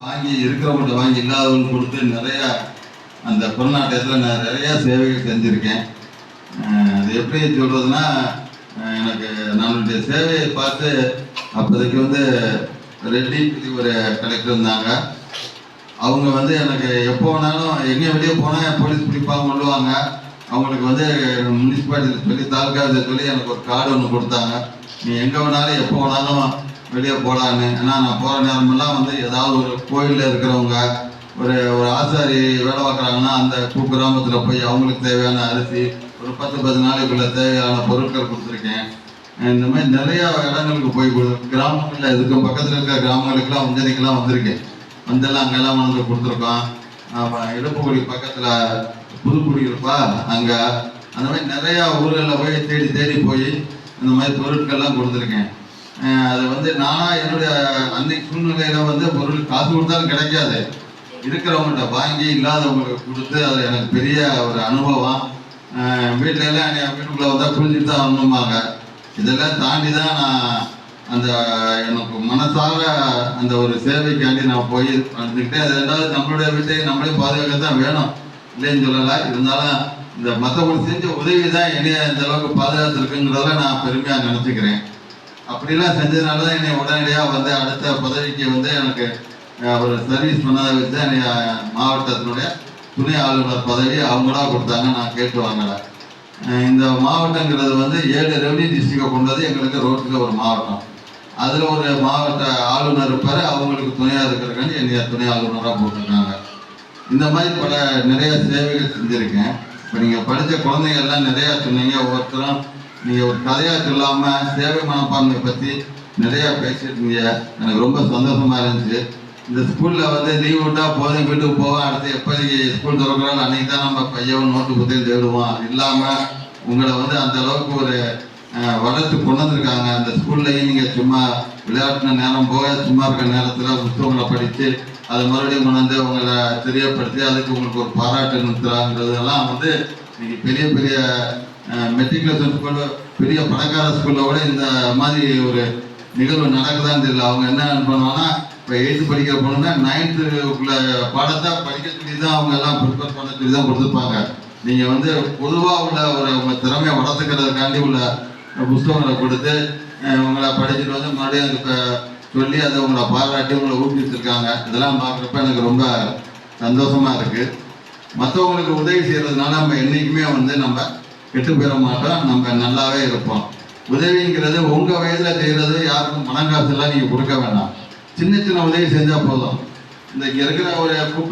வாங்கி இருக்கிறவங்கள்ட்ட வாங்கி இல்லாதவங்களுக்கு கொடுத்து நிறைய அந்த கொரோனா டயத்தில் நான் நிறையா சேவைகள் செஞ்சுருக்கேன். அது எப்படி சொல்கிறதுனா, எனக்கு நம்மளுடைய சேவையை பார்த்து அப்போதைக்கு வந்து ரெட்டி ஒரு கலெக்டர் இருந்தாங்க. அவங்க வந்து எனக்கு எப்போ வேணாலும் எங்கே வெளியே போனால் போலீஸ் பிடிப்பாங்க சொல்லுவாங்க. அவங்களுக்கு வந்து முனிசிபாலிட்டியில் சொல்லி தாலுக்காவில் சொல்லி எனக்கு ஒரு கார்டு ஒன்று கொடுத்தாங்க. நீ எங்கே வேணாலும் எப்போ வேணாலும் வெளியே போகலான்னு. ஏன்னா நான் போகிற நேரமெல்லாம் வந்து ஏதாவது ஒரு கோயிலில் இருக்கிறவங்க ஒரு ஆசாரி வேலை பார்க்குறாங்கன்னா அந்த கிராமத்தில் போய் அவங்களுக்கு தேவையான அரிசி ஒரு 10 நாளைக்குள்ள தேவையான பொருட்கள் கொடுத்துருக்கேன். இந்த மாதிரி நிறையா இடங்களுக்கு போய் கிராமங்களில் இருக்கும் பக்கத்தில் இருக்கிற கிராமங்களுக்கெல்லாம் உஞ்சதிக்கெல்லாம் வந்திருக்கேன். வந்தெல்லாம் அங்கெல்லாம் வந்து கொடுத்துருக்கோம். இடுப்புக்குடி பக்கத்தில் புதுக்குடி இருப்பா அங்கே அந்த மாதிரி நிறையா ஊர்களில் போய் தேடி தேடி போய் இந்த மாதிரி பொருட்கள்லாம் கொடுத்துருக்கேன். அது வந்து நானாக என்னுடைய அன்னைக்கு சூழ்நிலையில் வந்து பொருள் காசு கொடுத்தாலும் கிடைக்காது. இருக்கிறவங்கள்ட்ட வாங்கி இல்லாதவங்களுக்கு கொடுத்து அது எனக்கு பெரிய ஒரு அனுபவம். வீட்டிலலாம் வீட்டுக்குள்ளே வந்தால் புரிஞ்சுட்டு தான் வரணுமாங்க. இதெல்லாம் தாண்டி தான் நான் அந்த எனக்கு மனசார அந்த ஒரு சேவைக்காண்டி நான் போய் வந்துக்கிட்டே அது ரெண்டாவது நம்மளுடைய வீட்டை நம்மளே பாதுகாக்க தான் வேணும், இல்லைன்னு சொல்லலை. இருந்தாலும் இந்த மற்றவங்களுக்கு செஞ்ச உதவி தான் என்னைய இந்த அளவுக்கு பாதுகாத்துருக்குங்கிறத நான் பெருமையாக நினச்சிக்கிறேன். அப்படிலாம் செஞ்சதுனால தான் என்னை உடனடியாக வந்து அடுத்த பதவிக்கு வந்து எனக்கு ஒரு சர்வீஸ் பண்ணதை வச்சு என்னை மாவட்டத்தினுடைய துணை ஆளுநர் பதவி அவங்களா கொடுத்தாங்க. நான் கேட்டு வாங்கலை. இந்த மாவட்டங்கிறது வந்து 7 ரெவன்யூ டிஸ்ட்ரிக்டை கொண்டது எங்களுக்கு ரோட்டில் ஒரு மாவட்டம். அதில் ஒரு மாவட்ட ஆளுநர் இருப்பார். அவங்களுக்கு துணையாக இருக்கிறக்காண்டி என்னைய துணை ஆளுநராக போட்டிருக்காங்க. இந்த மாதிரி நிறைய சேவைகள் செஞ்சுருக்கேன். இப்போ நீங்கள் படித்த குழந்தைங்கள்லாம் நிறையா சொன்னீங்க. ஒவ்வொருத்தரும் நீங்கள் ஒரு கதையாக சொல்லாமல் சேவை மனப்பான்மை பற்றி நிறையா பேசியிருக்கீங்க. எனக்கு ரொம்ப சந்தோஷமாக இருந்துச்சு. இந்த ஸ்கூலில் வந்து லீவ் விட்டால் போதும் வீட்டுக்கு போவோம், அடுத்து எப்போதைக்கு ஸ்கூல் திறக்கிறாங்க அன்றைக்கி தான் நம்ம பையன் நோட்டு புத்தகம் தேடுவோம். இல்லாமல் உங்களை வந்து அந்த அளவுக்கு ஒரு வளர்த்து கொண்டு வந்திருக்காங்க. அந்த ஸ்கூல்லையும் நீங்கள் சும்மா விளையாட்டுன நேரம் போக சும்மா இருக்கிற நேரத்தில் புத்தகங்களை படித்து அதை மறுபடியும் கொண்டு வந்து உங்களை தெரியப்படுத்தி அதுக்கு உங்களுக்கு ஒரு பாராட்டு நிறுத்துறாங்கிறதெல்லாம் வந்து இன்னைக்கு பெரிய பெரிய மெட்ரிகுலேஷன் ஸ்கூலு பெரிய பணக்கார ஸ்கூலில் கூட இந்த மாதிரி ஒரு நிகழ்வு நடக்குதான்னு தெரியல. அவங்க என்ன பண்ணுவாங்கன்னா, இப்போ 8th படிக்கிற பொண்ணுன்னா 9th பாடத்தை படிக்க சொல்லி தான் அவங்க எல்லாம் ப்ரிப்பேர் பண்ண சொல்லி தான் கொடுத்துருப்பாங்க. நீங்கள் வந்து பொதுவாக உள்ள ஒரு உங்கள் திறமையை வளர்த்துக்கிறதுக்காண்டி உள்ள புத்தகங்களை கொடுத்து உங்களை படிச்சுட்டு வந்து மறுபடியும் அதுக்கு சொல்லி அதை உங்களை பாராட்டி உங்களை ஊக்குவிச்சிருக்காங்க. இதெல்லாம் பார்க்குறப்ப எனக்கு ரொம்ப சந்தோஷமாக இருக்குது. மற்றவங்களுக்கு உதவி செய்கிறதுனால நம்ம என்றைக்குமே வந்து நம்ம கெட்டு போயிட மாட்டோம், நம்ம நல்லாவே இருப்போம். உதவிங்கிறது உங்கள் வயதில் செய்கிறது யாருக்கும் பணங்காசுலாம் நீங்கள் கொடுக்க வேண்டாம். சின்ன சின்ன உதவி செஞ்சால் போதும். இந்த இருக்கிற ஒரு குப்பை